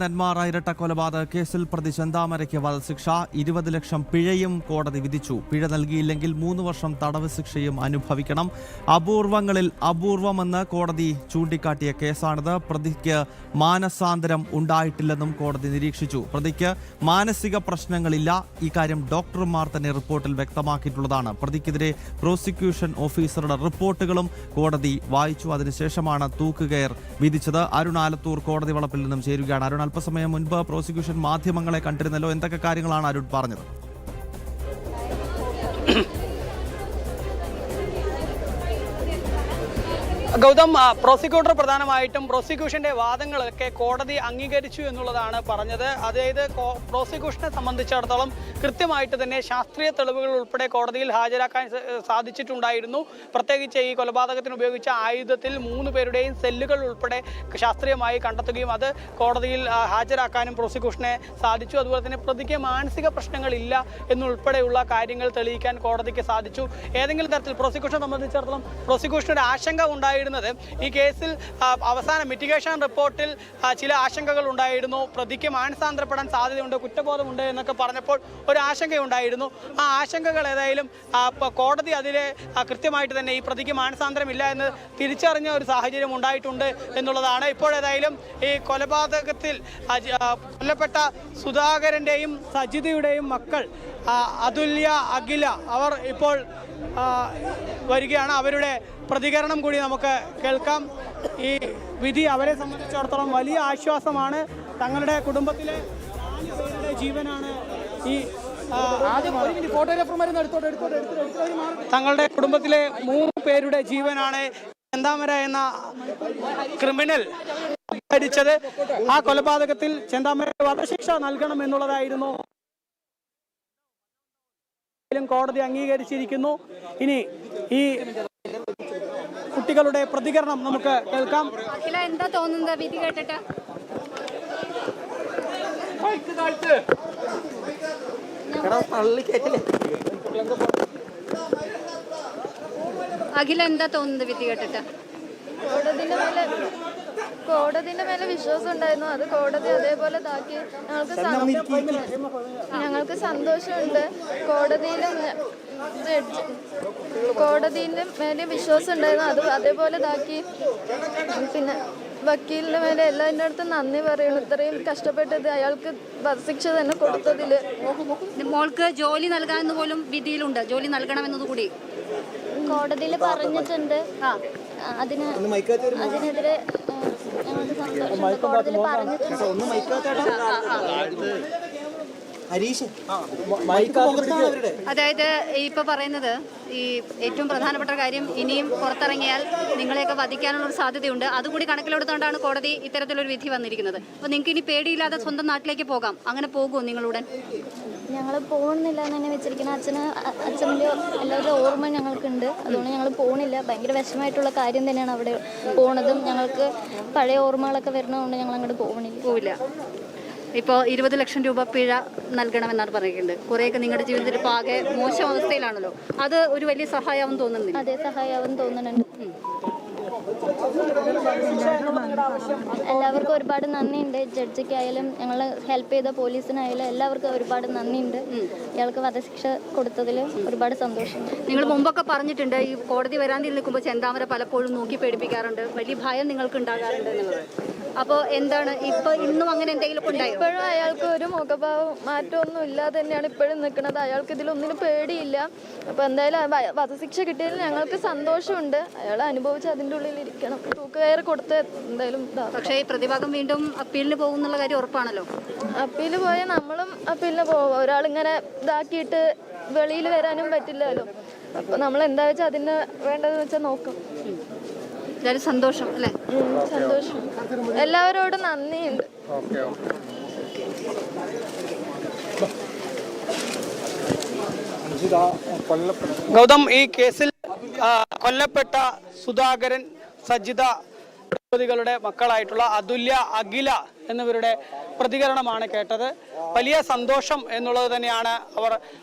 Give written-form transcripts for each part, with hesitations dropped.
നെന്മാർ ഇരട്ട കൊലപാതക കേസിൽ പ്രതി ചെന്താമരയ്ക്ക് വധശിക്ഷ 20 ലക്ഷം പിഴയും കോടതി വിധിച്ചു. പിഴ നൽകിയില്ലെങ്കിൽ 3 വർഷം തടവ് ശിക്ഷയും അനുഭവിക്കണം. അപൂർവങ്ങളിൽ അപൂർവമെന്ന് കോടതി ചൂണ്ടിക്കാട്ടിയ കേസാണിത്. പ്രതിക്ക് മാനസാന്തരം ഉണ്ടായിട്ടില്ലെന്നും കോടതി നിരീക്ഷിച്ചു. പ്രതിക്ക് മാനസിക പ്രശ്നങ്ങളില്ല. ഇക്കാര്യം ഡോക്ടർമാർ തന്നെ റിപ്പോർട്ടിൽ വ്യക്തമാക്കിയിട്ടുള്ളതാണ്. പ്രതിക്കെതിരെ പ്രോസിക്യൂഷൻ ഓഫീസറുടെ റിപ്പോർട്ടുകളും കോടതി വായിച്ചു. അതിനുശേഷമാണ് തൂക്കുകയർ വിധിച്ചത്. അരുൺ ആലത്തൂർ കോടതി വളപ്പിൽ നിന്നും ചേരുകയാണ്. അരുൺ, അല്പസമയം മുൻപ് പ്രോസിക്യൂഷൻ മാധ്യമങ്ങളെ കണ്ടിരുന്നല്ലോ. എന്തൊക്കെ കാര്യങ്ങളാണ് അരുൺ പറഞ്ഞത്? ഗൗതം, പ്രോസിക്യൂട്ടർ പ്രധാനമായിട്ടും പ്രോസിക്യൂഷന്റെ വാദങ്ങളൊക്കെ കോടതി അംഗീകരിച്ചു എന്നുള്ളതാണ് പറഞ്ഞത്. അതായത് പ്രോസിക്യൂഷനെ സംബന്ധിച്ചിടത്തോളം കൃത്യമായിട്ട് തന്നെ ശാസ്ത്രീയ തെളിവുകൾ ഉൾപ്പെടെ കോടതിയിൽ ഹാജരാക്കാൻ സാധിച്ചിട്ടുണ്ടായിരുന്നു. പ്രത്യേകിച്ച് ഈ കൊലപാതകത്തിന് ഉപയോഗിച്ച ആയുധത്തിൽ 3 പേരുടെയും സെല്ലുകൾ ഉൾപ്പെടെ ശാസ്ത്രീയമായി കണ്ടെത്തുകയും അത് കോടതിയിൽ ഹാജരാക്കാനും പ്രോസിക്യൂഷനെ സാധിച്ചു. അതുപോലെ തന്നെ പ്രതിക്ക് മാനസിക പ്രശ്നങ്ങളില്ല എന്നുൾപ്പെടെയുള്ള കാര്യങ്ങൾ തെളിയിക്കാൻ കോടതിക്ക് സാധിച്ചു. ഏതെങ്കിലും തരത്തിൽ പ്രോസിക്യൂഷനെ സംബന്ധിച്ചിടത്തോളം പ്രോസിക്യൂഷന് ഒരു ആശങ്ക ഉണ്ടായിരുന്നത് ഈ കേസിൽ അവസാന മിറ്റിഗേഷൻ റിപ്പോർട്ടിൽ ചില ആശങ്കകൾ ഉണ്ടായിരുന്നു. പ്രതിക്ക് മാനസാന്തരപ്പെടാൻ സാധ്യതയുണ്ട്, കുറ്റബോധമുണ്ട് എന്നൊക്കെ പറഞ്ഞപ്പോൾ ഒരു ആശങ്കയുണ്ടായിരുന്നു. ആ ആശങ്കകൾ ഏതായാലും കോടതി അതിലെ കൃത്യമായിട്ട് തന്നെ ഈ പ്രതിക്ക് മാനസാന്തരമില്ല എന്ന് തിരിച്ചറിഞ്ഞ ഒരു സാഹചര്യം ഉണ്ടായിട്ടുണ്ട് എന്നുള്ളതാണ്. ഇപ്പോഴേതായാലും ഈ കൊലപാതകത്തിൽ കൊല്ലപ്പെട്ട സുധാകരൻ്റെയും സജിതയുടെയും മക്കൾ അതുല്യ, അഖില അവർ ഇപ്പോൾ വരികയാണ്. അവരുടെ പ്രതികരണം കൂടി നമുക്ക് കേൾക്കാം. ഈ വിധി അവരെ സംബന്ധിച്ചിടത്തോളം വലിയ ആശ്വാസമാണ്. തങ്ങളുടെ കുടുംബത്തിലെ 4 പേരുടെ ജീവനാണ് ഈ തങ്ങളുടെ കുടുംബത്തിലെ 3 പേരുടെ ജീവനാണ് ചെന്താമര എന്ന ക്രിമിനൽ അടിച്ചത്. ആ കൊലപാതകത്തിൽ ചെന്താമര വധശിക്ഷ നൽകണം എന്നുള്ളതായിരുന്നു. കോടതി അംഗീകരിച്ചിരിക്കുന്നു. ഇനി ഈ കുട്ടികളുടെ പ്രതികരണം നമുക്ക് കേൾക്കാം. അഖില, എന്താ തോന്നുന്നത് വിധി കേട്ടിട്ട്? അഖില, എന്താ തോന്നുന്നത് വിധി കേട്ടിട്ട്? കോടതിന്റെ മേലെ വിശ്വാസം ഉണ്ടായിരുന്നു. അത് കോടതി അതേപോലെ ഇതാക്കി. ഞങ്ങൾക്ക് സന്തോഷമുണ്ട്. കോടതിന്റെ മേലെ വിശ്വാസം ഉണ്ടായിരുന്നു. അത് അതേപോലെ ഇതാക്കി. പിന്നെ വക്കീലിന്റെ മേലെ എല്ലാവരുടെ അടുത്തും നന്ദി പറയണം. ഇത്രയും കഷ്ടപ്പെട്ടത് അയാൾക്ക് വധശിക്ഷ തന്നെ കൊടുത്തതില്. മോൾക്ക് ജോലി നൽകാമെന്ന് പോലും വിധിയിലുണ്ട്. ജോലി നൽകണമെന്നതുകൂടി കോടതിയിൽ പറഞ്ഞിട്ടുണ്ട്. അതിനെതിരെ ഞങ്ങൾക്ക് സന്തോഷമുണ്ട്. കോടതിയിൽ പറഞ്ഞിട്ടുണ്ട്. അതായത് ഇപ്പൊ പറയുന്നത് ഈ ഏറ്റവും പ്രധാനപ്പെട്ട കാര്യം, ഇനിയും പുറത്തിറങ്ങിയാൽ നിങ്ങളെയൊക്കെ വധിക്കാനുള്ള ഒരു സാധ്യതയുണ്ട്. അതുകൂടി കണക്കിലെടുത്തുകൊണ്ടാണ് കോടതി ഇത്തരത്തിലൊരു വിധി വന്നിരിക്കുന്നത്. അപ്പൊ നിങ്ങൾക്ക് ഇനി പേടിയില്ലാതെ സ്വന്തം നാട്ടിലേക്ക് പോകാം. അങ്ങനെ പോകുമോ നിങ്ങളുടൻ? ഞങ്ങൾ പോകുന്നില്ല എന്ന് തന്നെ വെച്ചിരിക്കണം. അച്ഛൻ്റെ എല്ലാവരുടെ ഓർമ്മ ഞങ്ങൾക്കുണ്ട്. അതുകൊണ്ട് ഞങ്ങൾ പോകുന്നില്ല. ഭയങ്കര വിഷമമായിട്ടുള്ള കാര്യം തന്നെയാണ് അവിടെ പോണതും. ഞങ്ങൾക്ക് പഴയ ഓർമ്മകളൊക്കെ വരുന്നതുകൊണ്ട് ഞങ്ങൾ അങ്ങോട്ട് പോവില്ല. ഇപ്പോൾ 20 ലക്ഷം രൂപ പിഴ നൽകണമെന്നാണ് പറയുന്നത്. കുറേയൊക്കെ നിങ്ങളുടെ ജീവിതത്തിൽ ഇപ്പോൾ ആകെ മോശം അവസ്ഥയിലാണല്ലോ. അത് ഒരു വലിയ സഹായമാവും തോന്നുന്നുണ്ട്. അതെ, സഹായമാവും തോന്നുന്നുണ്ട്. എല്ലാവർക്കും ഒരുപാട് നന്ദിയുണ്ട്. ജഡ്ജിക്കായാലും ഞങ്ങൾ ഹെൽപ്പ് ചെയ്ത പോലീസിനായാലും എല്ലാവർക്കും ഒരുപാട് നന്ദിയുണ്ട്. ഇയാൾക്ക് വധശിക്ഷ കൊടുത്തതിൽ ഒരുപാട് സന്തോഷമുണ്ട്. നിങ്ങൾ മുമ്പൊക്കെ പറഞ്ഞിട്ടുണ്ട് ഈ കോടതി വരാന്തിയിൽ നിൽക്കുമ്പോൾ ചെന്താമര പലപ്പോഴും നോക്കി പേടിപ്പിക്കാറുണ്ട്, വലിയ ഭയം നിങ്ങൾക്ക് ഉണ്ടാകാറുണ്ട് എന്നുള്ളത്. അപ്പോൾ എന്താണ് ഇന്നും അങ്ങനെ എന്തെങ്കിലും ഉണ്ടായോ? ഇപ്പോഴും അയാൾക്ക് ഒരു മുഖഭാവം മാറ്റമൊന്നും ഇല്ലാതെ തന്നെയാണ് ഇപ്പോഴും നിൽക്കുന്നത്. അയാൾക്ക് ഇതിലൊന്നിനും പേടിയില്ല. അപ്പോൾ എന്തായാലും വധശിക്ഷ കിട്ടിയതിൽ ഞങ്ങൾക്ക് സന്തോഷമുണ്ട്. അയാൾ അനുഭവിച്ച് അതിൻ്റെ ഉള്ളിൽ ഇരിക്കണം. തൂക്കുകയർ കൊടുത്ത് എന്തായാലും. പക്ഷേ ഈ പ്രതിഭാഗം വീണ്ടും അപ്പീലിന് പോകുന്നുള്ള കാര്യം ഉറപ്പാണല്ലോ. അപ്പീൽ പോയാൽ നമ്മളും അപ്പീലിന് പോകും. ഒരാളിങ്ങനെ ഇതാക്കിയിട്ട് വെളിയിൽ വരാനും പറ്റില്ലല്ലോ. അപ്പോൾ നമ്മൾ എന്താ വെച്ചാൽ അതിന് വേണ്ടതെന്ന് വെച്ചാൽ നോക്കും. എല്ലാവരും സന്തോഷം അല്ലേ? സന്തോഷം. എല്ലാവരോടും നന്ദിയുണ്ട്. ഗൗതം, ഈ കേസിൽ കൊല്ലപ്പെട്ട സുധാകരൻ, സജിത ദമ്പതികളുടെ മക്കളായിട്ടുള്ള അതുല്യ, അഖില എന്നിവരുടെ പ്രതികരണമാണ് കേട്ടത്. വലിയ സന്തോഷം എന്നുള്ളത് തന്നെയാണ് അവർ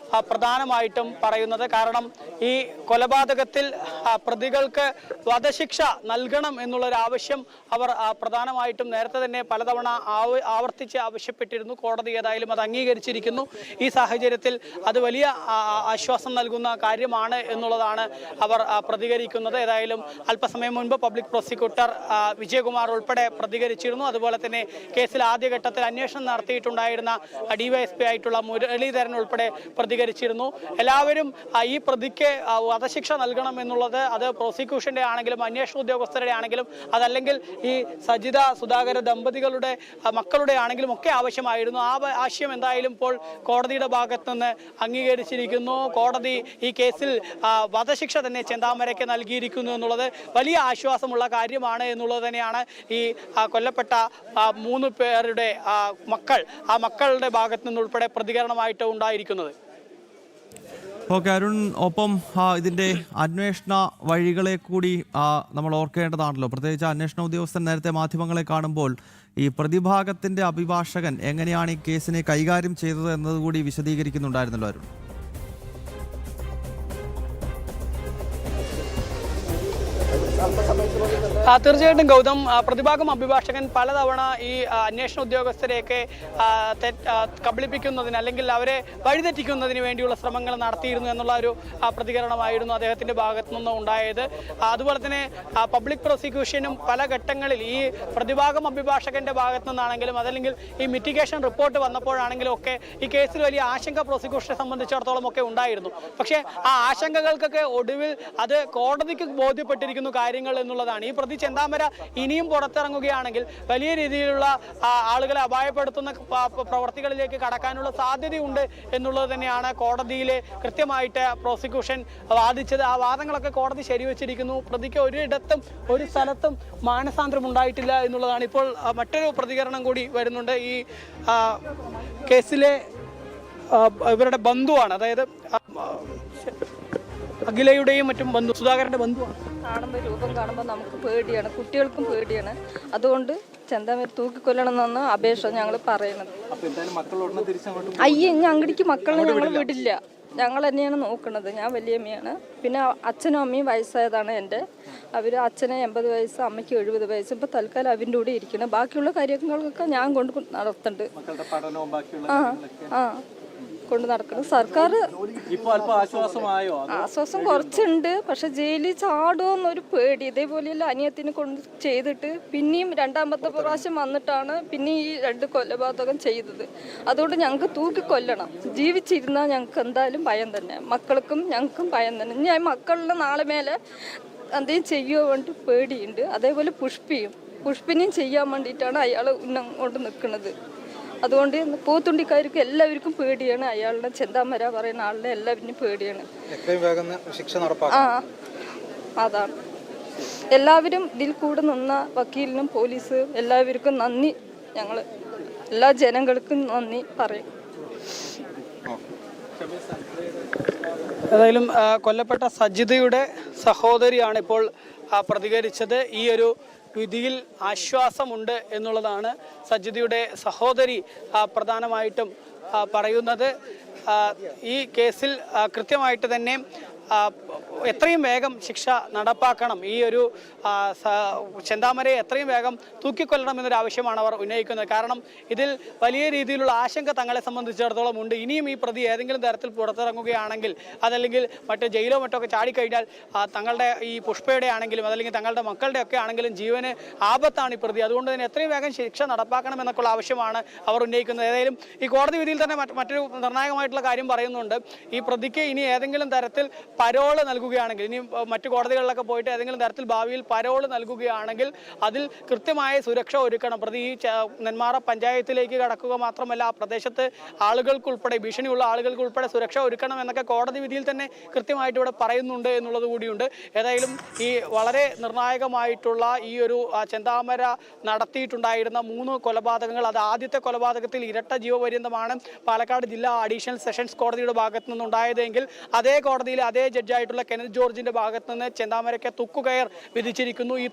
പ്രധാനമായിട്ടും പറയുന്നത്. കാരണം ഈ കൊലപാതകത്തിൽ പ്രതികൾക്ക് വധശിക്ഷ നൽകണം എന്നുള്ളൊരു ആവശ്യം അവർ പ്രധാനമായിട്ടും നേരത്തെ തന്നെ പലതവണ ആവർത്തിച്ച് ആവശ്യപ്പെട്ടിരുന്നു. കോടതി ഏതായാലും അത് അംഗീകരിച്ചിരിക്കുന്നു. ഈ സാഹചര്യത്തിൽ അത് വലിയ ആശ്വാസം നൽകുന്ന കാര്യമാണ് എന്നുള്ളതാണ് അവർ പ്രതികരിക്കുന്നത്. ഏതായാലും അല്പസമയം മുൻപ് പബ്ലിക് പ്രോസിക്യൂട്ടർ വിജയകുമാർ ഉൾപ്പെടെ പ്രതികരിച്ചിരുന്നു. അതുപോലെ തന്നെ കേസിൽ ആദ്യഘട്ടത്തിൽ അന്വേഷണം നടത്തിയിട്ടുണ്ടായിരുന്ന ഡിവൈഎസ്പി ആയിട്ടുള്ള മുരളീധരൻ ഉൾപ്പെടെ പ്രതികരിച്ചിരുന്നു. എല്ലാവരും ഈ പ്രതിക്ക് വധശിക്ഷ നൽകണം എന്നുള്ളത് അത് പ്രോസിക്യൂഷന്റെ ആണെങ്കിലും അന്വേഷണ ഉദ്യോഗസ്ഥരുടെ ആണെങ്കിലും അതല്ലെങ്കിൽ ഈ സജിത സുധാകര ദമ്പതികളുടെ മക്കളുടെ ആണെങ്കിലും ഒക്കെ ആവശ്യമായിരുന്നു. ആ ആശയം എന്തായാലും ഇപ്പോൾ കോടതിയുടെ ഭാഗത്ത് നിന്ന് അംഗീകരിച്ചിരിക്കുന്നു. കോടതി ഈ കേസിൽ വധശിക്ഷ തന്നെ ചെന്താമരയ്ക്ക് നൽകിയിരിക്കുന്നു എന്നുള്ളത് വലിയ ആശ്വാസമുള്ള കാര്യമാണ് എന്നുള്ളത് തന്നെയാണ് ഈ കൊല്ലപ്പെട്ട 3 പേരുടെ മക്കളുടെ ഭാഗത്ത് നിന്നുൾപ്പെടെ പ്രതികരണമായിട്ട് ഉണ്ടായിരിക്കുന്നത്. ഓക്കെ അരുൺ, ഒപ്പം ഇതിന്റെ അന്വേഷണ വഴികളെ കൂടി നമ്മൾ ഓർക്കേണ്ടതാണല്ലോ. പ്രത്യേകിച്ച് അന്വേഷണ ഉദ്യോഗസ്ഥൻ നേരത്തെ മാധ്യമങ്ങളെ കാണുമ്പോൾ ഈ പ്രതിഭാഗത്തിന്റെ അഭിഭാഷകൻ എങ്ങനെയാണ് ഈ കേസിനെ കൈകാര്യം ചെയ്തത് എന്നതുകൂടി വിശദീകരിക്കുന്നുണ്ടായിരുന്നല്ലോ അരുൺ. തീർച്ചയായിട്ടും ഗൗതം, പ്രതിഭാഗം അഭിഭാഷകൻ പലതവണ ഈ അന്വേഷണ ഉദ്യോഗസ്ഥരെയൊക്കെ കബളിപ്പിക്കുന്നതിന് അല്ലെങ്കിൽ അവരെ വഴിതെറ്റിക്കുന്നതിന് വേണ്ടിയുള്ള ശ്രമങ്ങൾ നടത്തിയിരുന്നു എന്നുള്ള ഒരു പ്രതികരണമായിരുന്നു അദ്ദേഹത്തിന്റെ ഭാഗത്തു നിന്ന് ഉണ്ടായത്. അതുപോലെ തന്നെ പബ്ലിക് പ്രോസിക്യൂഷനും പല ഘട്ടങ്ങളിൽ ഈ പ്രതിഭാഗം അഭിഭാഷകന്റെ ഭാഗത്തു നിന്നാണെങ്കിലും അതല്ലെങ്കിൽ ഈ മിറ്റിഗേഷൻ റിപ്പോർട്ട് വന്നപ്പോഴാണെങ്കിലും ഒക്കെ ഈ കേസിൽ വലിയ ആശങ്ക പ്രോസിക്യൂഷനെ സംബന്ധിച്ചിടത്തോളം ഒക്കെ ഉണ്ടായിരുന്നു. പക്ഷേ ആ ആശങ്കകൾക്കൊക്കെ ഒടുവിൽ അത് കോടതിക്ക് ബോധ്യപ്പെട്ടിരിക്കുന്നു കാര്യങ്ങൾ എന്നുള്ളതാണ്. ഈ പ്രതി ചെന്താമര ഇനിയും പുറത്തിറങ്ങുകയാണെങ്കിൽ വലിയ രീതിയിലുള്ള ആളുകളെ അപായപ്പെടുത്തുന്ന പ്രവർത്തികളിലേക്ക് കടക്കാനുള്ള സാധ്യതയുണ്ട് എന്നുള്ളത് തന്നെയാണ് കോടതിയിൽ കൃത്യമായിട്ട് പ്രോസിക്യൂഷൻ വാദിച്ചത്. ആ വാദങ്ങളൊക്കെ കോടതി ശരിവെച്ചിരിക്കുന്നു. പ്രതിക്ക് ഒരിടത്തും ഒരു സ്ഥലത്തും മാനസാന്തരം ഉണ്ടായിട്ടില്ല എന്നുള്ളതാണ്. ഇപ്പോൾ മറ്റൊരു പ്രതികരണം കൂടി വരുന്നുണ്ട്. ഈ കേസിലെ ഇവരുടെ ബന്ധുവാണ്, അതായത് അഖിലയുടെയും മറ്റും ബന്ധു, സുധാകരന്റെ ബന്ധുവാണ്. കാണുമ്പോൾ രൂപം കാണുമ്പോൾ നമുക്ക് പേടിയാണ്, കുട്ടികൾക്കും പേടിയാണ്. അതുകൊണ്ട് ചെന്താമര തൂക്കിക്കൊല്ലണം എന്നാണ് അപേക്ഷ ഞങ്ങൾ പറയുന്നത്. അയ്യേ, അങ്ങടിക്ക് മക്കളെ ഞങ്ങൾ വിടില്ല, ഞങ്ങൾ തന്നെയാണ് നോക്കുന്നത്. ഞാൻ വലിയമ്മയാണ്, പിന്നെ അച്ഛനും അമ്മയും വയസ്സായതാണ് എൻ്റെ. അച്ഛന് 80 വയസ്സ്, അമ്മയ്ക്ക് 70 വയസ്സ്. ഇപ്പോൾ തൽക്കാലം അവൻ്റെ കൂടെ ഇരിക്കണം. ബാക്കിയുള്ള കാര്യങ്ങളൊക്കെ ഞാൻ കൊണ്ട് നടത്തുന്നുണ്ട്. കൊണ്ട് നടക്കണം. സർക്കാർ ആശ്വാസം കുറച്ചുണ്ട്, പക്ഷെ ജയിലിൽ ചാടുമോ എന്നൊരു പേടി. ഇതേപോലെയല്ല അനിയത്തിനെ കൊണ്ട് ചെയ്തിട്ട് പിന്നെയും 2ാമത്തെ പ്രാവശ്യം വന്നിട്ടാണ് പിന്നെ ഈ 2 കൊലപാതകം ചെയ്തത്. അതുകൊണ്ട് ഞങ്ങൾക്ക് തൂക്കിക്കൊല്ലണം. ജീവിച്ചിരുന്നാൽ ഞങ്ങൾക്ക് എന്തായാലും ഭയം തന്നെ, മക്കൾക്കും ഞങ്ങൾക്കും ഭയം തന്നെ. ഞാൻ മക്കളുടെ നാളെ മേലെ എന്തെങ്കിലും ചെയ്യുമോ വേണ്ടി പേടിയുണ്ട്. അതേപോലെ പുഷ്പിനെയും ചെയ്യാൻ വേണ്ടിയിട്ടാണ് അയാൾ കൊണ്ട് നിൽക്കുന്നത്. അതുകൊണ്ട് പോത്തുണ്ടിക്കാർക്ക് എല്ലാവർക്കും പേടിയാണ്. അയാളുടെ ചെന്താമര പറയുന്ന ആളുടെ എല്ലാവരും പേടിയാണ്. അതാണ് എല്ലാവരും ഇതിൽ കൂടെ നിന്ന വക്കീലിനും പോലീസ് എല്ലാവർക്കും നന്ദി. ഞങ്ങൾ എല്ലാ ജനങ്ങൾക്കും നന്ദി പറയും. ഏതായാലും കൊല്ലപ്പെട്ട സജിതയുടെ സഹോദരിയാണ് ഇപ്പോൾ പ്രതികരിച്ചത്. ഈ ഒരു വിധിയിൽ ആശ്വാസമുണ്ട് എന്നുള്ളതാണ് സജിതയുടെ സഹോദരി പ്രധാനമായിട്ടും പറയുന്നത്. ഈ കേസിൽ കൃത്യമായിട്ട് തന്നെ എത്രയും വേഗം ശിക്ഷ നടപ്പാക്കണം, ഈ ഒരു ചെന്താമരയെ എത്രയും വേഗം തൂക്കിക്കൊല്ലണം എന്നൊരു ആവശ്യമാണ് അവർ ഉന്നയിക്കുന്നത്. കാരണം ഇതിൽ വലിയ രീതിയിലുള്ള ആശങ്ക തങ്ങളെ സംബന്ധിച്ചിടത്തോളം ഉണ്ട്. ഇനിയും ഈ പ്രതി ഏതെങ്കിലും തരത്തിൽ പുറത്തിറങ്ങുകയാണെങ്കിൽ അതല്ലെങ്കിൽ മറ്റു ജയിലോ മറ്റോ ഒക്കെ ചാടിക്കഴിഞ്ഞാൽ തങ്ങളുടെ ഈ പുഷ്പയുടെ ആണെങ്കിലും അതല്ലെങ്കിൽ തങ്ങളുടെ മക്കളുടെ ഒക്കെ ആണെങ്കിലും ജീവന് ആപത്താണ് ഈ പ്രതി. അതുകൊണ്ട് തന്നെ എത്രയും വേഗം ശിക്ഷ നടപ്പാക്കണം എന്നൊക്കെയുള്ള ആവശ്യമാണ് അവർ ഉന്നയിക്കുന്നത്. ഏതായാലും ഈ കോടതി വിധിയിൽ തന്നെ മറ്റൊരു നിർണായകമായിട്ടുള്ള കാര്യം പറയുന്നുണ്ട്. ഈ പ്രതിക്ക് ഇനി ഏതെങ്കിലും തരത്തിൽ പരോള് നൽകുകയാണെങ്കിൽ, ഇനി മറ്റു കോടതികളിലൊക്കെ പോയിട്ട് ഏതെങ്കിലും തരത്തിൽ ഭാവിയിൽ പരോള് നൽകുകയാണെങ്കിൽ അതിൽ കൃത്യമായ സുരക്ഷ ഒരുക്കണം. പ്രതി ഈ നെന്മാറ പഞ്ചായത്തിലേക്ക് കടക്കുക മാത്രമല്ല, ആ പ്രദേശത്ത് ആളുകൾക്കുൾപ്പെടെ, ഭീഷണിയുള്ള ആളുകൾക്കുൾപ്പെടെ സുരക്ഷ ഒരുക്കണം എന്നൊക്കെ കോടതി വിധിയിൽ തന്നെ കൃത്യമായിട്ട് ഇവിടെ പറയുന്നുണ്ട് എന്നുള്ളത് കൂടിയുണ്ട്. ഏതായാലും ഈ വളരെ നിർണായകമായിട്ടുള്ള ഈ ഒരു ചെന്താമര നടത്തിയിട്ടുണ്ടായിരുന്ന 3 കൊലപാതകങ്ങൾ, അത് ആദ്യത്തെ കൊലപാതകത്തിൽ ഇരട്ട ജീവപര്യന്തമാണ് പാലക്കാട് ജില്ലാ അഡീഷണൽ സെഷൻസ് കോടതിയുടെ ഭാഗത്തു നിന്നുണ്ടായതെങ്കിൽ അതേ കോടതിയിലെ അതേ ജഡ്ജായിട്ടുള്ള കെനത്ത് ജോർജിന്റെ ഭാഗത്ത് നിന്ന് ചെന്താമരയ്ക്ക് തൂക്കുകയർ വിധിച്ചിരിക്കുന്നു. ഈ